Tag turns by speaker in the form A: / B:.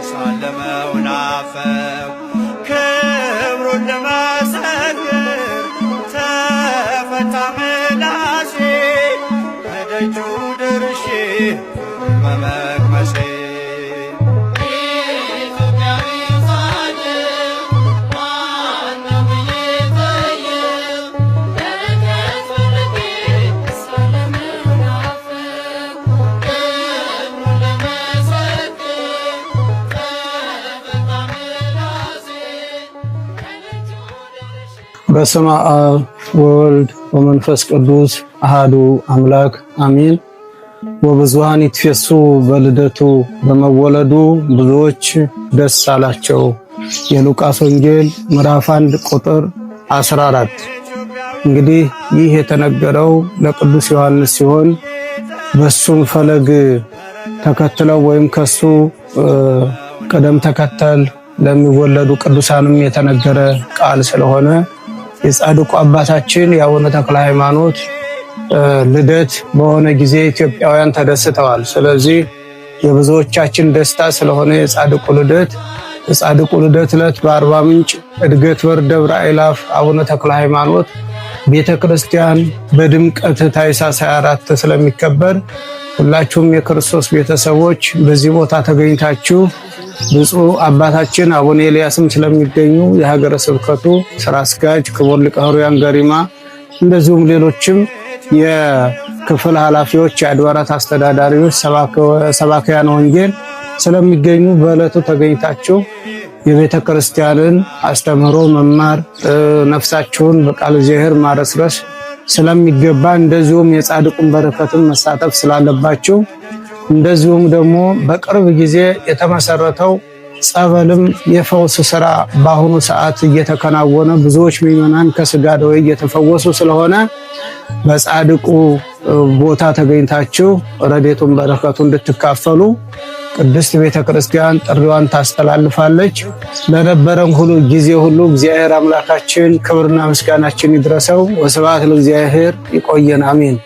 A: ሳለመው ናፈቅ ክብሩን ለመሰክር ተፈታ ምላሴ ከደጁ ደርሼ በመቅመሴ
B: በስመ አብ ወወልድ ወመንፈስ ቅዱስ አሃዱ አምላክ አሜን። ወብዙኃን ይትፌሱ በልደቱ በመወለዱ ብዙዎች ደስ አላቸው። የሉቃስ ወንጌል ምዕራፍ 1 ቁጥር 14። እንግዲህ ይህ የተነገረው ለቅዱስ ዮሐንስ ሲሆን በሱም ፈለግ ተከትለው ወይም ከሱ ቅደም ተከተል ለሚወለዱ ቅዱሳንም የተነገረ ቃል ስለሆነ የጻድቁ አባታችን የአቡነ ተክለ ሃይማኖት ልደት በሆነ ጊዜ ኢትዮጵያውያን ተደስተዋል። ስለዚህ የብዙዎቻችን ደስታ ስለሆነ የጻድቁ ልደት ዕለት በአርባ ምንጭ እድገት በር ደብረ አእላፍ አቡነ ተክለ ሃይማኖት ቤተክርስቲያን በድምቀት ታኅሳስ 24 ስለሚከበር ሁላችሁም የክርስቶስ ቤተሰቦች በዚህ ቦታ ተገኝታችሁ ብፁዕ አባታችን አቡነ ኤልያስም ስለሚገኙ የሀገረ ስብከቱ ስራ አስኪያጅ ክቡር ሊቀ ኅሩያን ገሪማ እንደዚሁም ሌሎችም የክፍል ኃላፊዎች፣ የአድባራት አስተዳዳሪዎች፣ ሰባክያነ ወንጌል ስለሚገኙ በዕለቱ ተገኝታችሁ የቤተ ክርስቲያንን አስተምህሮ መማር ነፍሳችሁን በቃል እግዚአብሔር ማረስረስ ስለሚገባ እንደዚሁም የጻድቁን በረከትን መሳተፍ ስላለባችሁ እንደዚሁም ደግሞ በቅርብ ጊዜ የተመሰረተው ጸበልም የፈውስ ስራ በአሁኑ ሰዓት እየተከናወነ ብዙዎች ምዕመናን ከስጋ ደዌ እየተፈወሱ ስለሆነ በጻድቁ ቦታ ተገኝታችሁ ረድኤቱን በረከቱን እንድትካፈሉ ቅድስት ቤተ ክርስቲያን ጥሪዋን ታስተላልፋለች። ለነበረን ሁሉ ጊዜ ሁሉ እግዚአብሔር አምላካችን ክብርና ምስጋናችን ይድረሰው። ወስብሐት ለእግዚአብሔር። ይቆየን። አሜን።